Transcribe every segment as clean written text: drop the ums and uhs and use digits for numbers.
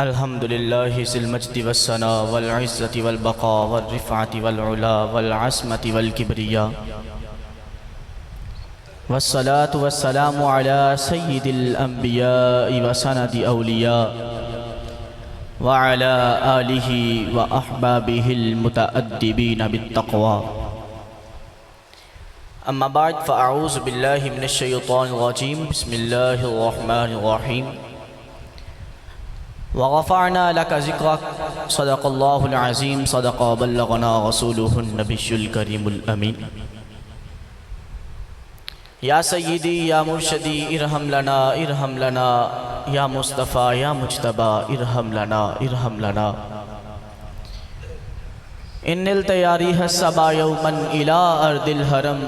الحمد لله ذي المجد والثناء والعزة والبقاء والرفعة والعلا والعصمة والكبرياء، والصلاة والسلام على سيد الأنبياء وسند أولياء وعلى آله وأحبابه المتأدبين بالتقوى. أما بعد فأعوذ بالله من الشيطان الرجيم. بسم الله الرحمن الرحيم. وغفرنا لك ذكرك. صدق الله العظيم. صدق وبلغنا رسوله النبي الكريم الأمين. یا سیدی یا مرشدی ارحم لنا ارحم لنا، یا مصطفیٰ یا مجتبی ارحم لنا ارحم لنا. ان نلت یا ریح الصبا یوما الى ارض الحرم،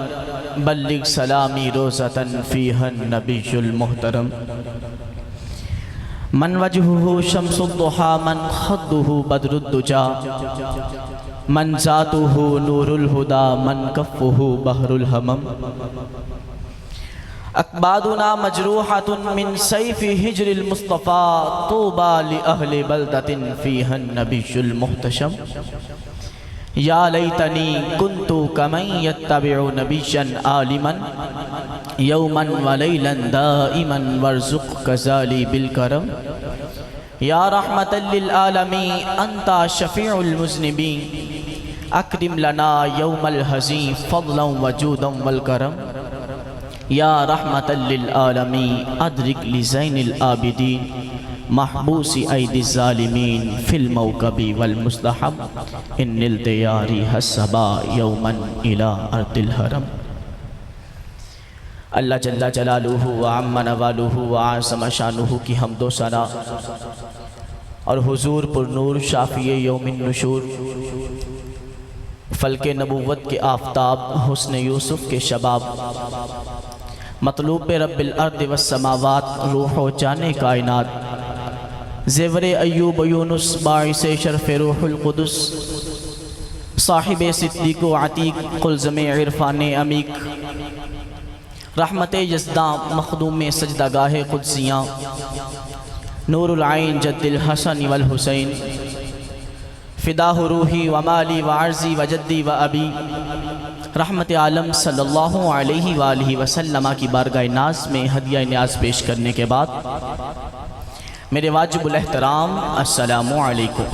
بلغ سلامی روزة فیہا النبی المحترم. من وجهه شمس الضحى، من خده بدر الدجى، من ذاته نور الهدى، من كفه بحر الهمم. اکبادنا مجروحة من سیف ہجر المصطفى، طوبى لأہل بلدة فيها النبی المحتشم. یا لیتنی کنت کمن یتبع نبیا عالما، یوما ولیلا دائما وارزق کذالی بالکرم. یا رحمتا للعالمین انت شفیع المذنبین، اکرم لنا یوم الحزین فضلا وجودا والکرم. یا رحمتا للعالمین ادرک لزین العابدین، محبوس ایدی الظالمین فی الموکب والمزدحم. ان نلت یا ریح الصبا یوما الى ارض الحرم. اللہ جل جلالہ وعم نوالہ وعظم شانہ کی حمد و ثنا اور حضور پر نور شافی یوم النشور، فلک نبوت کے آفتاب، حسن یوسف کے شباب، مطلوب رب الارض والسماوات، روح و جان کائنات، زیور ایوب یونس، باعث شرف روح القدس، صاحب صدیق و عتیق، قلزم عرفان عمیق، رحمت یزداں، مخدوم سجدہ گاہ قدسیاں، نور العین جد الحسن والحسین، فداہ روحی ومالی وعرضی وجدی وابی. رحمت عالم صلی اللہ علیہ وآلہ وسلم کی بارگاہ ناز میں ہدیہ نیاز پیش کرنے کے بعد میرے واجب الاحترام السلام علیکم.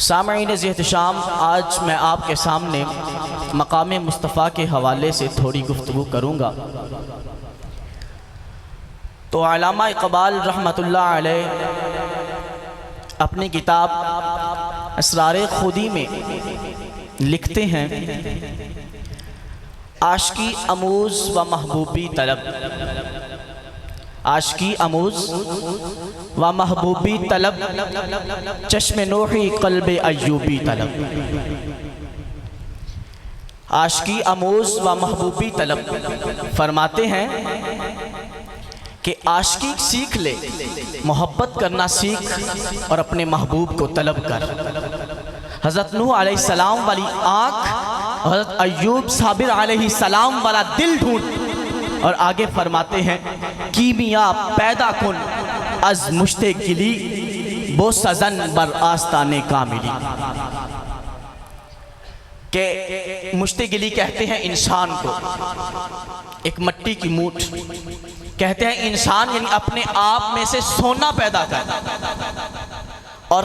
سامعین ذی احتشام، آج میں آپ کے سامنے مقام مصطفیٰ کے حوالے سے تھوڑی گفتگو کروں گا. تو علامہ اقبال رحمۃ اللہ علیہ اپنی کتاب اسرار خودی میں لکھتے ہیں: عاشقی اموز و محبوبی طلب، عاشقی اموز و محبوبی طلب، چشم نوحی قلب ایوبی طلب. عاشقی اموز و محبوبی طلب فرماتے ہیں کہ عاشقی سیکھ لے، محبت کرنا سیکھ اور اپنے محبوب کو طلب کر. حضرت نوح علیہ السلام والی آنکھ، حضرت ایوب صابر علیہ السلام والا دل ڈھونڈ. اور آگے فرماتے ہیں: کیمیا پیدا کن از مشت گلی، بو سزن بر آستان کاملی. کہ مشت گلی کہتے ہیں انسان کو، ایک مٹی کی موٹ. کہتے ہیں انسان یعنی اپنے آپ میں سے سونا پیدا کر اور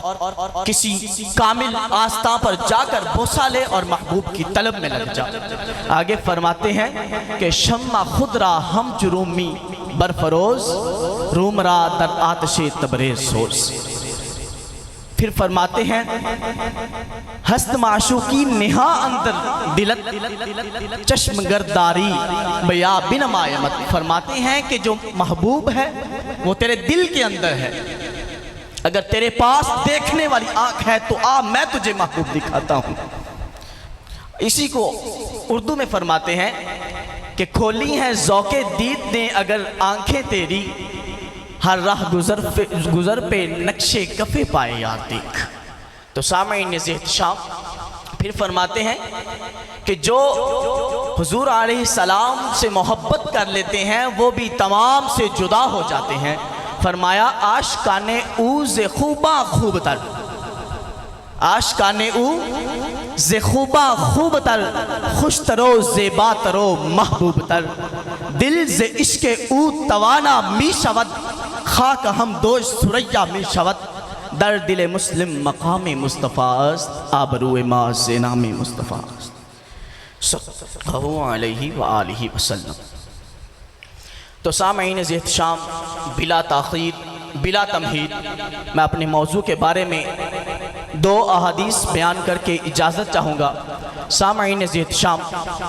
کسی کامل آستان پر جا کر بوسہ لے اور محبوب کی طلب میں لگ جا. آگے فرماتے ہیں کہ شمع خود را ہم جرومی برفروز، روم را در آتش تبریز سوز. پھر فرماتے ہیں: ہست معشوقی نہا اندر دلت، چشم گرداری بیا بنمایمت. فرماتے ہیں کہ جو محبوب ہے وہ تیرے دل کے اندر ہے. اگر تیرے پاس دیکھنے والی آنکھ ہے تو آ میں تجھے محبوب دکھاتا ہوں. اسی کو اردو میں فرماتے ہیں کہ کھولی ہیں ذوق دید نے اگر آنکھیں تیری، ہر راہ گزر پہ نقشے کفے پائے یار دیکھ. تو سامعین ذی احتشام پھر فرماتے ہیں کہ جو حضور علیہ السلام سے محبت کر لیتے ہیں وہ بھی تمام سے جدا ہو جاتے ہیں. فرمایا آشکان او ز خوباں خوب تر، آشکان او ز خوباں خوب تر، خوش ترو زیبا ترو محبوب تر، دل ز عشق او توانا می شود، خاک ہم دوش سریا می شود، در دل مسلم مقام مصطفیٰ است، آبرو ما ز نام مصطفیٰ است صلی اللہ علیہ وآلہ وسلم۔ تو سامعین ذی احتشام، بلا تاخیر بلا تمہید میں اپنے موضوع کے بارے میں 2 احادیث بیان کر کے اجازت چاہوں گا۔ سامعین ذی احتشام،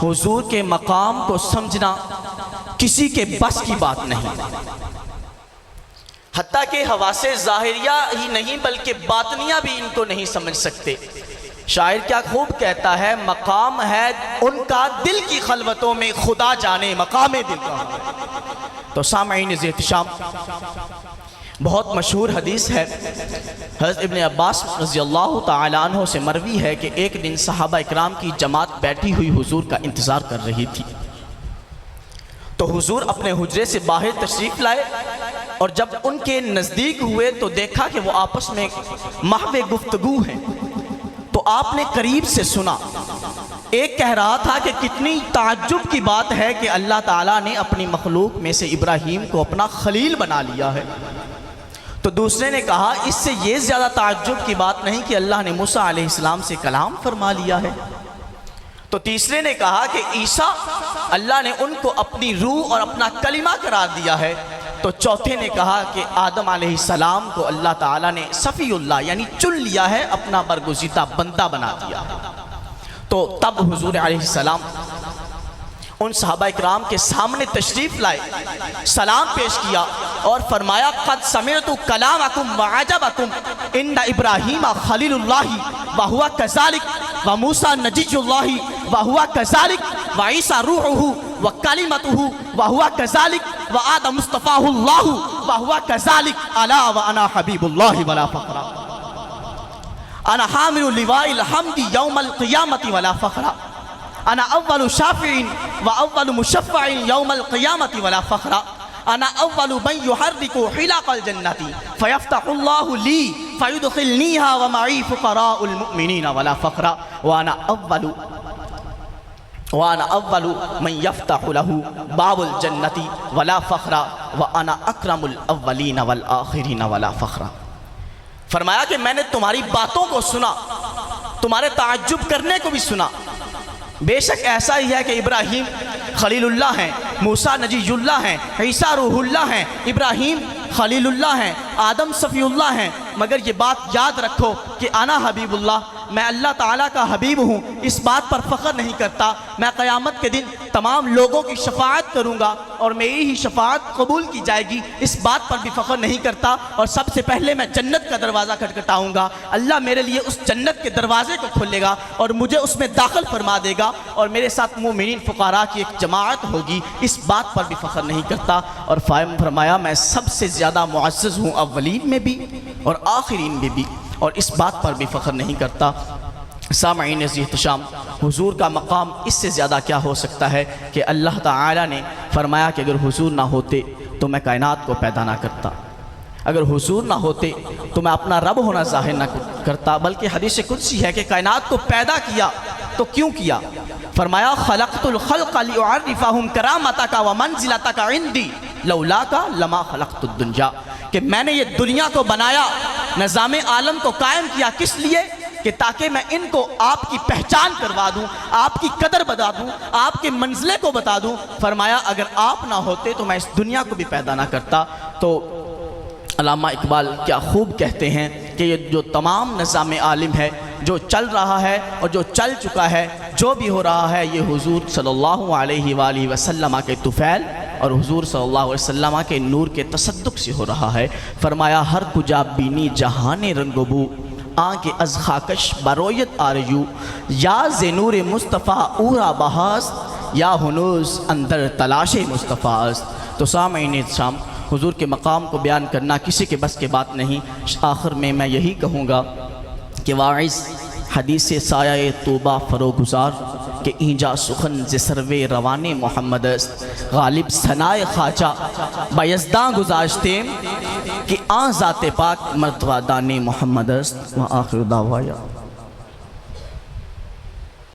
حضور کے مقام کو سمجھنا کسی کے بس کی بات نہیں، حتیٰ کہ حواس ظاہریہ ہی نہیں بلکہ باطنیہ بھی ان کو نہیں سمجھ سکتے۔ شاعر کیا خوب کہتا ہے، مقام ہے ان کا دل کی خلوتوں میں، خدا جانے مقام دل کا۔ تو سامعین ذی احتشام، بہت مشہور حدیث ہے، حضرت ابن عباس رضی اللہ تعالیٰ عنہ سے مروی ہے کہ ایک دن صحابہ اکرام کی جماعت بیٹھی ہوئی حضور کا انتظار کر رہی تھی، تو حضور اپنے حجرے سے باہر تشریف لائے، اور جب ان کے نزدیک ہوئے تو دیکھا کہ وہ آپس میں محو گفتگو ہیں، تو آپ نے قریب سے سنا۔ ایک کہہ رہا تھا کہ کتنی تعجب کی بات ہے کہ اللہ تعالیٰ نے اپنی مخلوق میں سے ابراہیم کو اپنا خلیل بنا لیا ہے۔ تو دوسرے نے کہا اس سے یہ زیادہ تعجب کی بات نہیں کہ اللہ نے موسیٰ علیہ السلام سے کلام فرما لیا ہے۔ تو تیسرے نے کہا کہ عیسیٰ اللہ نے ان کو اپنی روح اور اپنا کلمہ قرار دیا ہے۔ تو چوتھے نے کہا کہ آدم علیہ السلام کو اللہ تعالیٰ نے صفی اللہ یعنی چن لیا ہے، اپنا برگزیدہ بندہ بنا دیا۔ تو تب حضور علیہ السلام ان صحابہ اکرام کے سامنے تشریف لائے، سلام پیش کیا اور فرمایا قد سمعت کلامکم وعجبکم ان ابراہیم خلیل اللہ وہو کذالک وموسیٰ نجی اللہ وہو کذالک وعیسیٰ روحہ وکلمتہ وہو کذالک وآدم مصطفیٰ اللہ وہو کذالک الا وانا حبیب اللہ ولا فخر، انا حامل لواء الحمد یوم القیامت ولا فخر، انا اول شافع و اول مشفع یوم القیامت ولا فخر، انا اول من يحرك حلق الجنت فيفتح الله لي فيدخلنيها ومعي فقراء المؤمنين ولا فخر، وانا اول من يفتح له باب الجنت ولا فخر، وانا اکرم الاولین والآخرین ولا فخر۔ فرمایا کہ میں نے تمہاری باتوں کو سنا، تمہارے تعجب کرنے کو بھی سنا، بے شک ایسا ہی ہے کہ ابراہیم خلیل اللہ ہیں، موسیٰ نجی اللہ ہیں، عیسیٰ روح اللہ ہیں، ابراہیم خلیل اللہ ہیں، آدم صفی اللہ ہیں، مگر یہ بات یاد رکھو کہ انا حبیب اللہ، میں اللہ تعالیٰ کا حبیب ہوں، اس بات پر فخر نہیں کرتا۔ میں قیامت کے دن تمام لوگوں کی شفاعت کروں گا اور میری ہی شفاعت قبول کی جائے گی، اس بات پر بھی فخر نہیں کرتا، اور سب سے پہلے میں جنت کا دروازہ کھٹکھٹاؤں گا، اللہ میرے لیے اس جنت کے دروازے کو کھولے گا اور مجھے اس میں داخل فرما دے گا، اور میرے ساتھ مومنین فقراء کی ایک جماعت ہوگی، اس بات پر بھی فخر نہیں کرتا۔ اور فرمایا میں سب سے زیادہ معزز ہوں، اولین میں بھی اور آخرین میں بھی، اور اس بات پر بھی فخر نہیں کرتا۔ سامعین ذی احتشام، حضور کا مقام اس سے زیادہ کیا ہو سکتا ہے کہ اللہ تعالیٰ نے فرمایا کہ اگر حضور نہ ہوتے تو میں کائنات کو پیدا نہ کرتا، اگر حضور نہ ہوتے تو میں اپنا رب ہونا ظاہر نہ کرتا، بلکہ حدیث قدسی ہے کہ کائنات کو پیدا کیا تو کیوں کیا؟ فرمایا خلقت الخلق لأعرفهم کرامتک ومنزلتک عندی لولاک لما خلقت الدنیا، کہ میں نے یہ دنیا کو بنایا، نظام عالم کو قائم کیا، کس لیے؟ کہ تاکہ میں ان کو آپ کی پہچان کروا دوں، آپ کی قدر بتا دوں، آپ کے منزلے کو بتا دوں۔ فرمایا اگر آپ نہ ہوتے تو میں اس دنیا کو بھی پیدا نہ کرتا۔ تو علامہ اقبال کیا خوب کہتے ہیں کہ یہ جو تمام نظام عالم ہے، جو چل رہا ہے اور جو چل چکا ہے، جو بھی ہو رہا ہے، یہ حضور صلی اللہ علیہ وآلہ وسلم کے طفیل اور حضور صلی اللہ علیہ وسلم کے نور کے تصدق سے ہو رہا ہے۔ فرمایا ہر کجا بینی جہان رنگ و بو، آنکھ از خاکش برویت آریو، یا زنور مصطفیٰ اورا بہاست، یا ہنوز اندر تلاش مصطفیٰ است۔ تو سامعین شام، حضور کے مقام کو بیان کرنا کسی کے بس کے بات نہیں۔ آخر میں یہی کہوں گا کہ واعظ حدیث سایہ توبہ فروگزار کہ اینجا سخن ز سروے روان محمد است غالب ثنائے خواجہ بایزداں گزاشتے کہ آن ذات پاک مرتبہ دان محمد است و آخر دعوایا